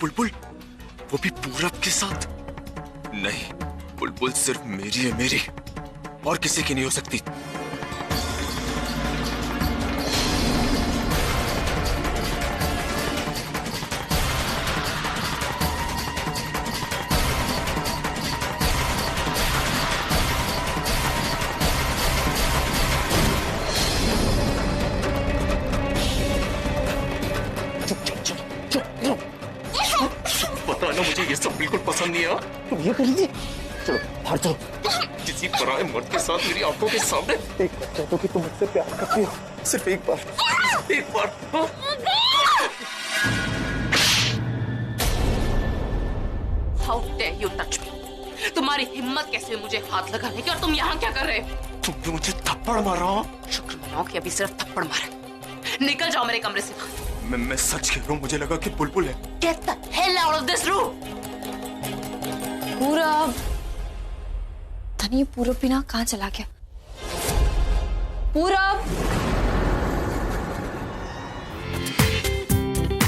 बुलबुल, वो भी पूरब के साथ? नहीं, बुलबुल सिर्फ मेरी है, मेरी, और किसी की नहीं हो सकती। पता ना, मुझे ये सब बिल्कुल पसंद नहीं है। तुम ये कर लीजिए, चलो बाहर चलो। किसी पराये मर्द के साथ मेरी आंखों के सामने। एक बार कह दो कि तुम मुझसे प्यार करती हो, सिर्फ एक बार, एक बार। How dare you touch me? तुम्हारी हिम्मत कैसे हुई मुझे हाथ लगाने की, और तुम यहाँ क्या कर रहे हो? तुमने मुझे थप्पड़ मारा। शुक्र मनाओ कि अभी सिर्फ थप्पड़ मारा। निकल जाओ मेरे कमरे से। मैं सच कह रहा हूँ, मुझे लगा कि बुलबुल है। Get the hell out of this room! पूरब, धनी पूरब बिना कहाँ चला गया? पूरब!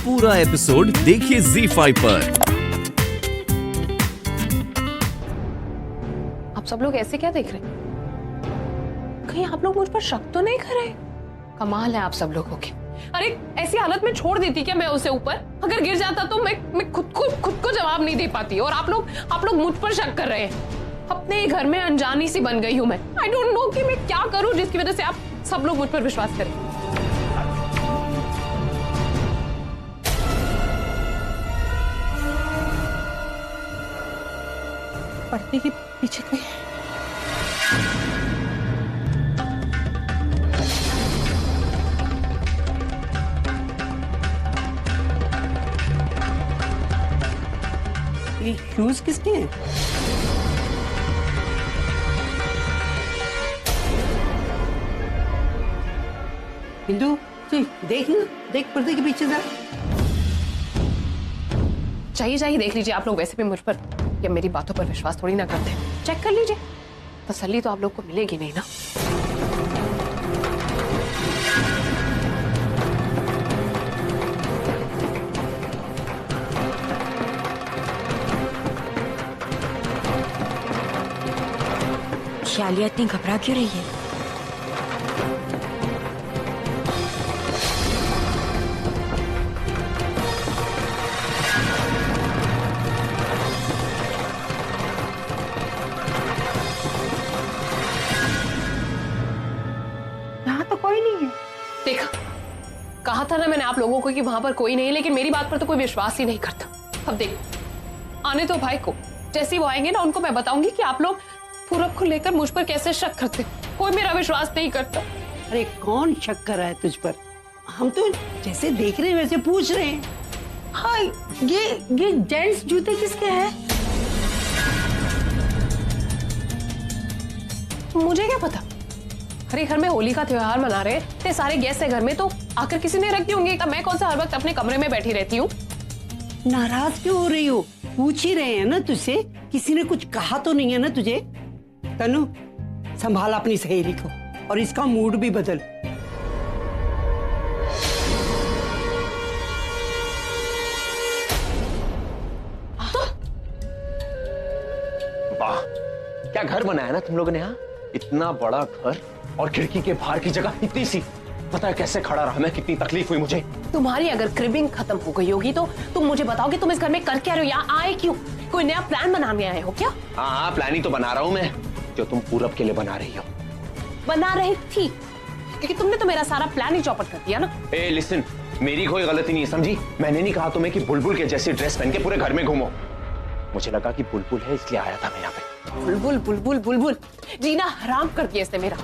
पूरा एपिसोड देखिए ZEE5 पर। आप सब लोग ऐसे क्या देख रहे हैं? कहीं आप लोग मुझ पर शक तो नहीं कर रहे? कमाल है आप सब लोगों के। अरे ऐसी हालत में छोड़ देती क्या मैं उसे ऊपर? अगर गिर जाता तो मैं खुद को जवाब नहीं दे पाती। और आप लोग मुझ पर शक कर रहे हैं। अपने ही घर में अनजानी सी बन गई हूं मैं। आई डोंट नो कि मैं क्या करूं जिसकी वजह से आप सब लोग मुझ पर विश्वास करें। पर्दे के पीछे कहीं ये शूज किसके हैं? हिंदू देख ना, देख पर्दे के पीछे जरा। चाहिए देख लीजिए आप लोग वैसे भी मुझ पर या मेरी बातों पर विश्वास थोड़ी ना करते। चेक कर लीजिए, तसल्ली तो आप लोग को मिलेगी नहीं ना। शालिया इतनी घबरा क्यों रही है? यहाँ तो कोई नहीं है। देखा, कहा था ना मैंने आप लोगों को कि वहां पर कोई नहीं है, लेकिन मेरी बात पर तो कोई विश्वास ही नहीं करता। अब देखो, आने तो भाई को, जैसे वो आएंगे ना उनको मैं बताऊंगी कि आप लोग पूरब को लेकर मुझ पर कैसे शक करते। कोई मेरा विश्वास नहीं करता। अरे कौन शक कर रहा है तुझ पर? हम तो जैसे देख रहे हैं वैसे पूछ रहे हैं। हाँ, ये जेंट्स जूते किसके हैं? मुझे क्या पता? अरे घर में होली का त्योहार मना रहे थे, सारे गेस्ट है घर में, तो आकर किसी ने रख दी होंगी। मैं कौन सा हर वक्त अपने कमरे में बैठी रहती हूँ? नाराज क्यों हो रही हो? पूछ ही रहे हैं ना तुझसे, किसी ने कुछ कहा तो नहीं है ना तुझे? तनु, संभाल अपनी सहेली को और इसका मूड भी बदल। वाह, क्या घर बनाया ना तुम लोगों ने। यहाँ इतना बड़ा घर और खिड़की के बाहर की जगह इतनी सी। पता है कैसे खड़ा रहा मैं, कितनी तकलीफ हुई मुझे। तुम्हारी अगर क्रिबिंग खत्म हो गई होगी तो तुम मुझे बताओगे तुम इस घर में कर क्या रहे हो, यहाँ आए क्यों? कोई नया प्लान बनाने आए हो क्या? हाँ, प्लान ही तो बना रहा हूँ मैं, जो तुम पूरब के लिए बना रही हो। बना रही थी, क्योंकि तुमने तो मेरा सारा प्लान ही चौपट कर दिया ना। ए लिसन, मेरी कोई गलती नहीं है, समझी? मैंने नहीं कहा तुम्हें कि बुलबुल के जैसी ड्रेस पहन के पूरे घर में घूमो। मुझे लगा कि बुलबुल है इसलिए आया था मैं यहाँ पे। बुलबुल बुलबुल बुलबुल, जीना हराम कर दिया इसने मेरा।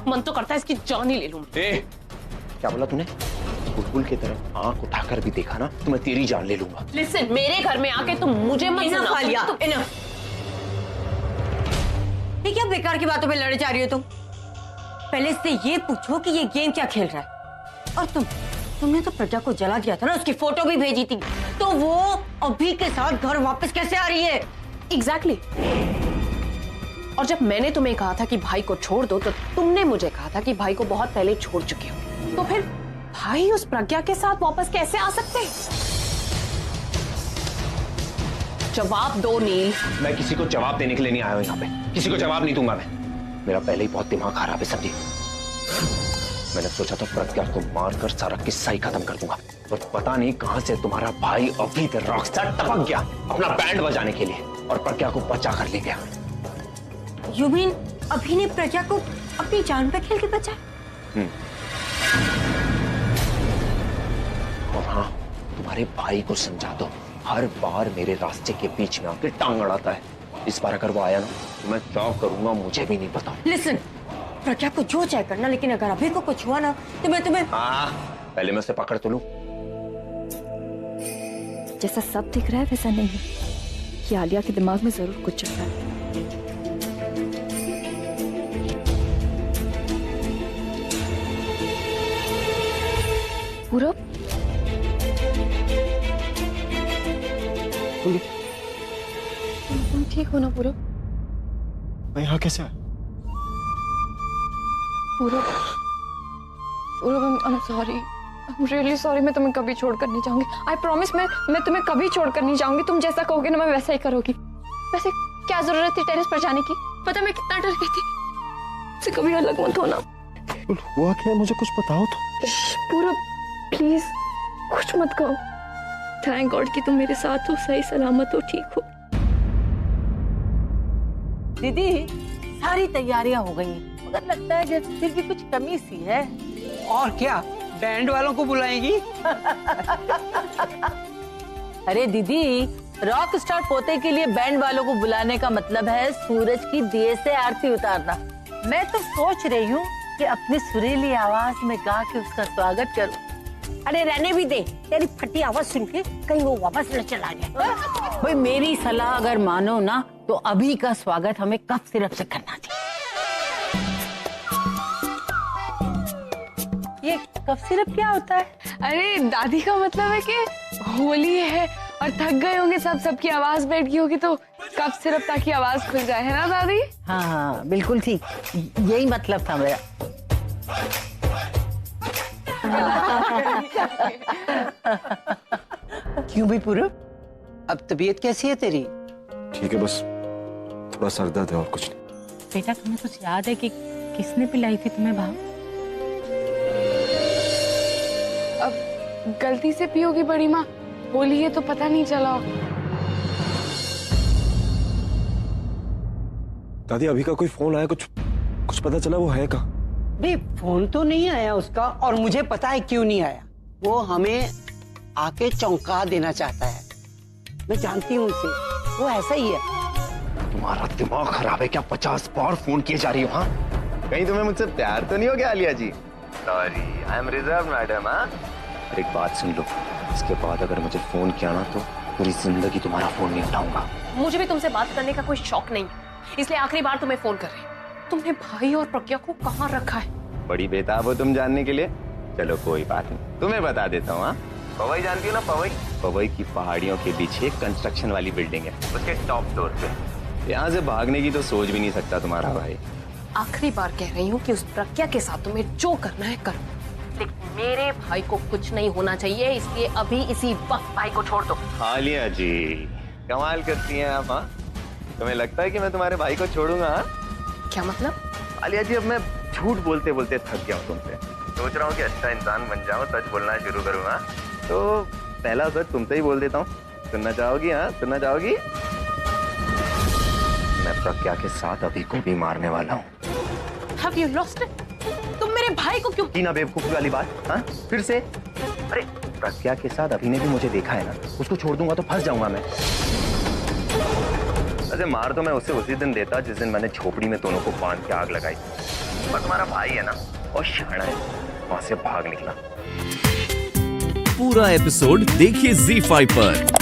मन तो करता है इसकी जान ही ले लूं। क्या बोला तूने? बुलबुल की तरफ आंख उठाकर भी देखा ना तो मैं तेरी जान ले लूंगा। लिसन, मेरे घर में आके तुम मुझे मत सुनाओ। ये क्या बेकार की बातों पे लड़े जा रही हो तुम? पहले इससे ये पूछो कि ये गेम क्या खेल रहा है। और तुमने तो प्रज्ञा को जला दिया था ना, उसकी फोटो भी भेजी थी, तो वो अभी के साथ घर वापस कैसे आ रही है? एग्जैक्टली। और जब मैंने तुम्हें कहा था कि भाई को छोड़ दो, तो तुमने मुझे कहा था कि भाई को बहुत पहले छोड़ चुके हो। तो फिर भाई उस प्रज्ञा के साथ वापस कैसे आ सकते हैं? जवाब दो नील। मैं किसी को जवाब देने के लिए नहीं आया हूं यहाँ पे, किसी को जवाब नहीं दूंगा मैं। मेरा पहले ही बहुत दिमाग खराब है समझी। मैंने सोचा था प्रज्ञा को मारकर सारा किस्सा ही खत्म कर दूंगा, और पता नहीं कहां से तुम्हारा भाई अभी तक रॉकस्टार टपक गया अपना बैंड बजाने के लिए, और प्रज्ञा को बचा कर ले गया। यू मीन अभी ने प्रज्ञा को अपनी जान पे खेल के बचाया? और हाँ, तुम्हारे भाई को समझा दो, हर बार मेरे रास्ते के बीच में आके टांग अड़ाता है। इस बार अगर वो आया ना तो मैं क्या करूंगा मुझे भी नहीं पता। लिसन, प्रज्ञा को जो चाहे करना, लेकिन अगर अभी को कुछ हुआ ना तो मैं तुम्हें। हाँ, पहले मैं उसे पकड़ तो लूं। जैसा सब दिख रहा है वैसा नहीं है। ये आलिया के दिमाग में जरूर कुछ चल रहा है। पूरब, तुम ठीक हो ना पूरब? मैं यहाँ कैसे आया? पूरब, I'm sorry. I'm really sorry. मैं तुम्हें कभी छोड़कर नहीं जाऊंगी। I promise मैं तुम्हें कभी छोड़कर नहीं जाऊंगी। तुम जैसा कहोगे ना मैं वैसा ही करूंगी। वैसे क्या जरूरत थी टेरेस पर जाने की? पता मैं कितना डर गई थी। मुझसे कभी अलग मत होना। हुआ क्या, मुझे कुछ बताओ तो। पूरब प्लीज कुछ मत कहो। थैंक गॉड कि तुम मेरे साथ हो, सही सलामत हो, ठीक हो। दीदी सारी तैयारियां हो गई हैं, मगर लगता है जैसे फिर भी कुछ कमी सी है। और क्या, बैंड वालों को बुलाएंगी? अरे दीदी, रॉक स्टार पोते के लिए बैंड वालों को बुलाने का मतलब है सूरज की दिए से आरती उतारना। मैं तो सोच रही हूँ कि अपनी सुरीली आवाज में गा के उसका स्वागत करूँ। अरे रहने भी दे, तेरी फटी आवाज सुन के कहीं वो वापस न चला जाए। भाई मेरी सलाह अगर मानो ना तो अभी का स्वागत हमें कफ सिरप से करना चाहिए। ये कफ सिरप क्या होता है? अरे दादी का मतलब है कि होली है और थक गए होंगे सबकी आवाज बैठ गई होगी तो कफ सिरप ताकि आवाज खुल जाए, है ना दादी? हाँ हाँ बिल्कुल ठीक, यही मतलब था मेरा। क्यों भी पूरब, अब तबीयत कैसी है तेरी? ठीक है, बस थोड़ा सर दर्द है और कुछ नहीं। बेटा तुम्हें कुछ याद है कि किसने पिलाई थी तुम्हें भाव? अब गलती से पियोगी बड़ी माँ, होली है तो पता नहीं चला। दादी अभी का कोई फोन आया, कुछ पता चला वो है कहाँ? भाई फोन तो नहीं आया उसका, और मुझे पता है क्यों नहीं आया। वो हमें आके चौंका देना चाहता है। मैं जानती हूँ उसे, वो ऐसा ही है। तुम्हारा दिमाग खराब है क्या? 50 बार फोन किए जा रही हो। हाँ, कहीं तुम्हें मुझसे प्यार तो नहीं हो गया Alia ji? Sorry, I am reserve madam. हाँ, एक बात सुन लो, इसके बाद अगर मुझे फोन किया ना तो पूरी जिंदगी तुम्हारा फोन नहीं उठाऊंगा। मुझे भी तुमसे बात करने का कोई शौक नहीं, इसलिए आखिरी बार तुम्हें फोन कर रही हूँ। तुमने भाई और प्रज्ञा को कहाँ रखा है? बड़ी बेताब हो तुम जानने के लिए। चलो कोई बात नहीं, तुम्हें बता देता हूँ। हाँ, पवई जानती हो ना? पवई की पहाड़ियों के पीछे एक कंस्ट्रक्शन वाली बिल्डिंग है, उसके टॉप फ्लोर पे। यहाँ से भागने की तो सोच भी नहीं सकता तुम्हारा भाई। आखिरी बार कह रही हूँ कि उस प्रज्ञा के साथ तुम्हें जो करना है करो, लेकिन मेरे भाई को कुछ नहीं होना चाहिए, इसलिए अभी इसी वक्त भाई को छोड़ दो। आलिया जी कमाल करती हैं आप। हाँ, तुम्हें लगता है कि मैं तुम्हारे भाई को छोड़ूंगा? हाँ? क्या मतलब? आलिया जी, अब मैं झूठ बोलते बोलते थक गया हूँ तुमसे। सोच रहा हूँ कि अच्छा इंसान बन जाऊँ, सच बोलना शुरू करूँगा। तो पहला सच तुमसे ही बोल देता हूँ, सुनना चाहोगी? हाँ, सुनना चाहोगी? मैं प्रज्ञा के साथ अभी को भी मारने वाला हूँ। Have you lost it? तुम मेरे भाई को क्यों? की ना बेवकूफी वाली बात। हाँ, फिर से? अरे प्रज्ञा के साथ अभी ने भी मुझे देखा है ना, उसको छोड़ दूंगा तो फंस जाऊंगा मैं। अरे मार तो मैं उसे उसी दिन देता जिस दिन मैंने झोपड़ी में दोनों को बांध के आग लगाई। पर तुम्हारा भाई है ना, और शाना है, वहां से भाग निकला। पूरा एपिसोड देखिए ZEE5 पर।